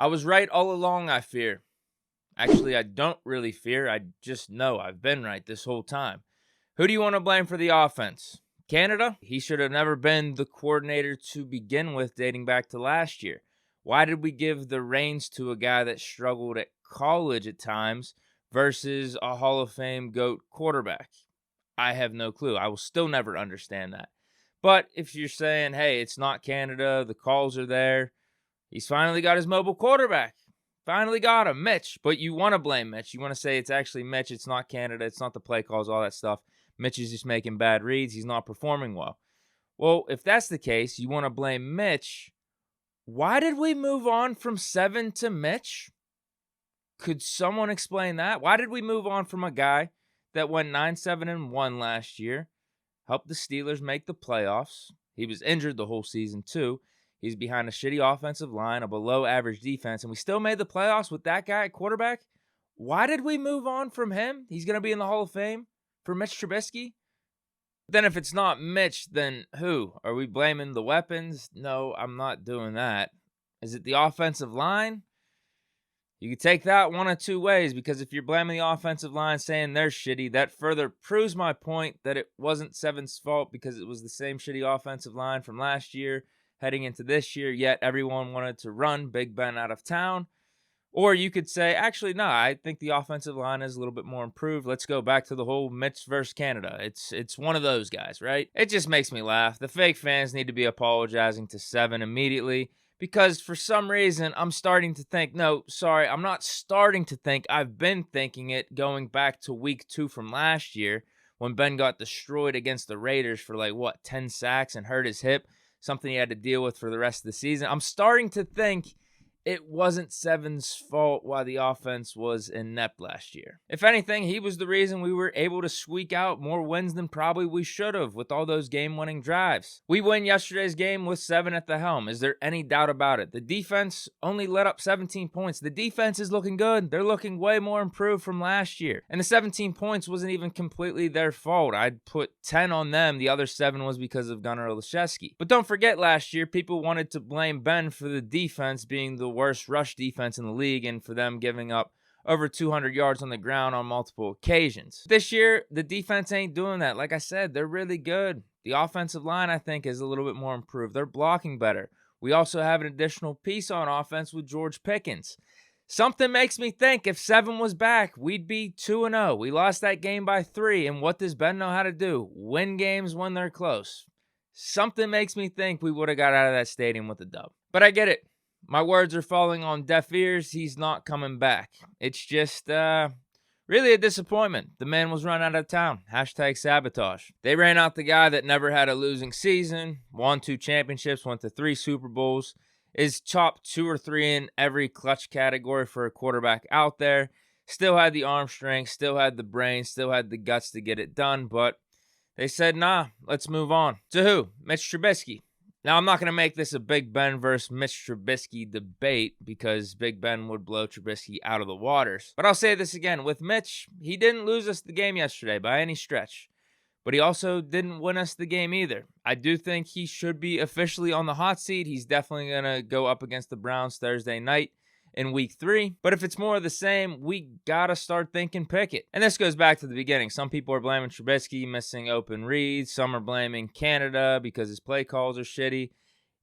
I was right all along, I fear. Actually, I don't really fear. I just know I've been right this whole time. Who do you want to blame for the offense? Canada? He should have never been the coordinator to begin with, dating back to last year. Why did we give the reins to a guy that struggled at college at times versus a Hall of Fame GOAT quarterback? I have no clue. I will still never understand that. But if you're saying, hey, it's not Canada, the calls are there, he's finally got his mobile quarterback. Finally got him, Mitch. But you want to blame Mitch. You want to say it's actually Mitch. It's not Canada. It's not the play calls, all that stuff. Mitch is just making bad reads. He's not performing well. Well, if that's the case, you want to blame Mitch. Why did we move on from 7 to Mitch? Could someone explain that? Why did we move on from a guy that went 9-7-1 last year, helped the Steelers make the playoffs? He was injured the whole season too. He's behind a shitty offensive line, a below-average defense, and we still made the playoffs with that guy at quarterback? Why did we move on from him? He's going to be in the Hall of Fame for Mitch Trubisky? Then if it's not Mitch, then who? Are we blaming the weapons? No, I'm not doing that. Is it the offensive line? You can take that one of two ways, because if you're blaming the offensive line, saying they're shitty, that further proves my point that it wasn't Seven's fault because it was the same shitty offensive line from last year heading into this year, yet everyone wanted to run Big Ben out of town. Or you could say, actually, no, I think the offensive line is a little bit more improved. Let's go back to the whole Mitch versus Canada. It's one of those guys, right? It just makes me laugh. The fake fans need to be apologizing to Seven immediately, because for some reason, I'm starting to think, no, sorry, I'm not starting to think. I've been thinking it going back to week 2 from last year when Ben got destroyed against the Raiders for 10 sacks and hurt his hip, something he had to deal with for the rest of the season. I'm starting to think it wasn't Seven's fault why the offense was inept last year. If anything, he was the reason we were able to squeak out more wins than probably we should have with all those game-winning drives. We win yesterday's game with 7 at the helm. Is there any doubt about it? The defense only let up 17 points. The defense is looking good. They're looking way more improved from last year. And the 17 points wasn't even completely their fault. I'd put 10 on them. The other 7 was because of Gunnar Olszewski. But don't forget, last year, people wanted to blame Ben for the defense being the worst rush defense in the league and for them giving up over 200 yards on the ground on multiple occasions. This year, the defense ain't doing that. Like I said, they're really good. The offensive line, I think, is a little bit more improved. They're blocking better. We also have an additional piece on offense with George Pickens. Something makes me think if 7 was back, we'd be 2-0. We lost that game by 3, and what does Ben know how to do? Win games when they're close. Something makes me think we would have got out of that stadium with a dub. But I get it. My words are falling on deaf ears. He's not coming back. It's just really a disappointment. The man was run out of town. Hashtag sabotage. They ran out the guy that never had a losing season, won 2 championships, went to 3 Super Bowls, is top 2 or 3 in every clutch category for a quarterback out there. Still had the arm strength, still had the brain, still had the guts to get it done, but they said, nah, let's move on. To who? Mitch Trubisky. Now, I'm not going to make this a Big Ben versus Mitch Trubisky debate because Big Ben would blow Trubisky out of the waters. But I'll say this again. With Mitch, he didn't lose us the game yesterday by any stretch. But he also didn't win us the game either. I do think he should be officially on the hot seat. He's definitely going to go up against the Browns Thursday night in week 3. But if it's more of the same, we got to start thinking Pickett. And this goes back to the beginning. Some people are blaming Trubisky missing open reads. Some are blaming Canada because his play calls are shitty.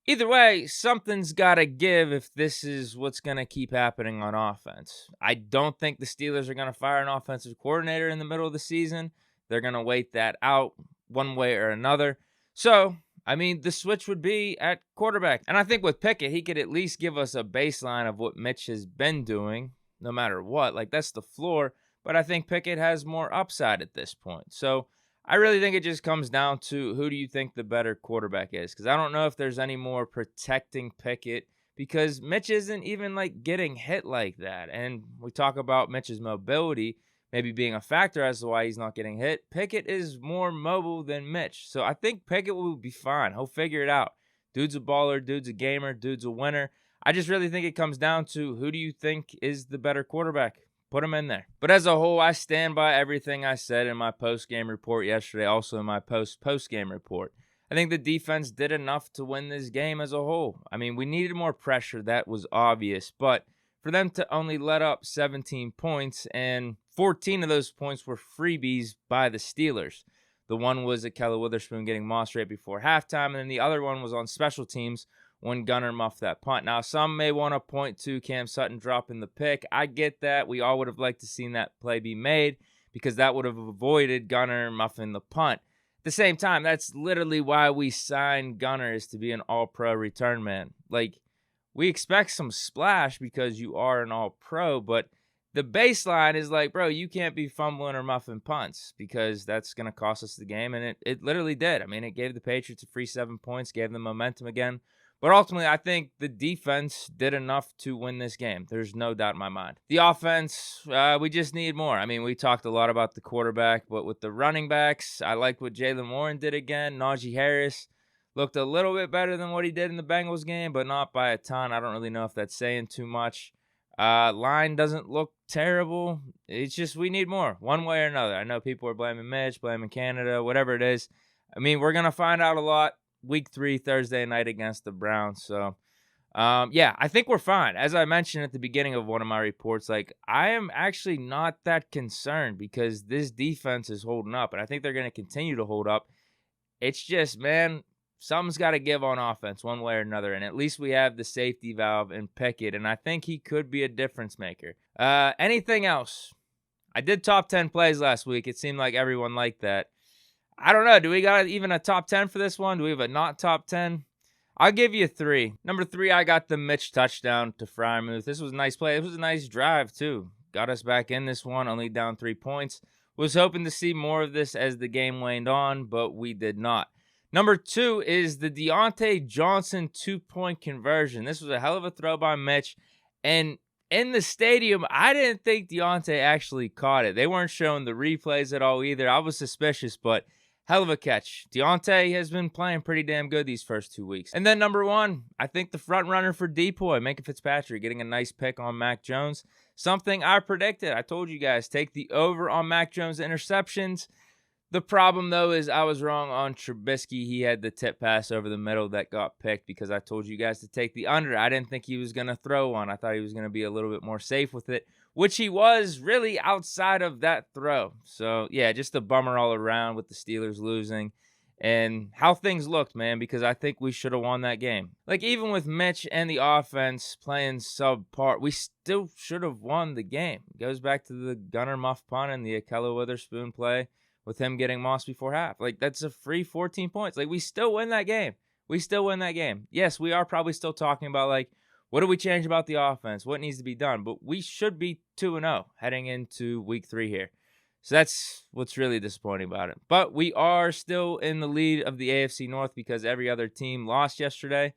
Either way, something's got to give if this is what's going to keep happening on offense. I don't think the Steelers are going to fire an offensive coordinator in the middle of the season. They're going to wait that out one way or another. So, the switch would be at quarterback. And I think with Pickett, he could at least give us a baseline of what Mitch has been doing, no matter what. That's the floor. But I think Pickett has more upside at this point. So I really think it just comes down to who do you think the better quarterback is? Because I don't know if there's any more protecting Pickett because Mitch isn't even getting hit like that. And we talk about Mitch's mobility maybe being a factor as to why he's not getting hit. Pickett is more mobile than Mitch. So I think Pickett will be fine. He'll figure it out. Dude's a baller. Dude's a gamer. Dude's a winner. I just really think it comes down to who do you think is the better quarterback? Put him in there. But as a whole, I stand by everything I said in my post-game report yesterday, also in my post-game report. I think the defense did enough to win this game as a whole. I mean, we needed more pressure. That was obvious. But for them to only let up 17 points, and 14 of those points were freebies by the Steelers. The one was Ahkello Witherspoon getting mossed right before halftime, and then the other one was on special teams when Gunner muffed that punt. Now, some may want to point to Cam Sutton dropping the pick. I get that. We all would have liked to seen that play be made because that would have avoided Gunner muffing the punt. At the same time, that's literally why we signed Gunner, is to be an all-pro return man. Like, we expect some splash because you are an all-pro, but the baseline is like, bro, you can't be fumbling or muffing punts because that's going to cost us the game, and it literally did. I mean, it gave the Patriots a free 7 points, gave them momentum again. But ultimately, I think the defense did enough to win this game. There's no doubt in my mind. The offense, we just need more. I mean, we talked a lot about the quarterback, but with the running backs, I like what Jaylen Warren did again. Najee Harris looked a little bit better than what he did in the Bengals game, but not by a ton. I don't really know if that's saying too much. Line doesn't look terrible. It's just we need more, one way or another. I know people are blaming Mitch, blaming Canada, whatever it is. I mean, we're going to find out a lot week 3, Thursday night against the Browns. So, yeah, I think we're fine. As I mentioned at the beginning of one of my reports, like, I am actually not that concerned because this defense is holding up, and I think they're going to continue to hold up. It's just, man, something's got to give on offense one way or another, and at least we have the safety valve in Pickett, and I think he could be a difference maker. Anything else? I did top 10 plays last week. It seemed like everyone liked that. I don't know. Do we got even a top 10 for this one? Do we have a not top 10? I'll give you 3. Number 3, I got the Mitch touchdown to Freiermuth. This was a nice play. It was a nice drive, too. Got us back in this one, only down 3 points. Was hoping to see more of this as the game waned on, but we did not. Number 2 is the Deontay Johnson 2-point conversion. This was a hell of a throw by Mitch. And in the stadium, I didn't think Deontay actually caught it. They weren't showing the replays at all either. I was suspicious, but hell of a catch. Deontay has been playing pretty damn good these first 2 weeks. And then number 1, I think the front runner for Depoy, Minkah Fitzpatrick, getting a nice pick on Mac Jones. Something I predicted. I told you guys, take the over on Mac Jones interceptions. The problem, though, is I was wrong on Trubisky. He had the tip pass over the middle that got picked because I told you guys to take the under. I didn't think he was going to throw one. I thought he was going to be a little bit more safe with it, which he was really outside of that throw. So, yeah, just a bummer all around with the Steelers losing and how things looked, man, because I think we should have won that game. Like, even with Mitch and the offense playing subpar, we still should have won the game. It goes back to the Gunner muff punt and the Ahkello Witherspoon play with him getting mossed before half. Like, that's a free 14 points. Like, we still win that game. We still win that game. Yes, we are probably still talking about, like, what do we change about the offense? What needs to be done? But we should be 2-0 heading into week 3 here. So that's what's really disappointing about it. But we are still in the lead of the AFC North because every other team lost yesterday.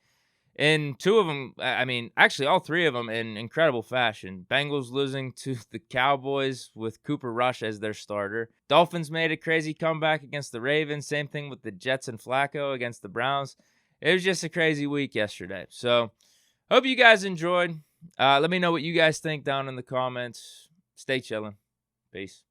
And 2 of them, I mean, actually all 3 of them in incredible fashion. Bengals losing to the Cowboys with Cooper Rush as their starter. Dolphins made a crazy comeback against the Ravens. Same thing with the Jets and Flacco against the Browns. It was just a crazy week yesterday. So, hope you guys enjoyed. Let me know what you guys think down in the comments. Stay chilling. Peace.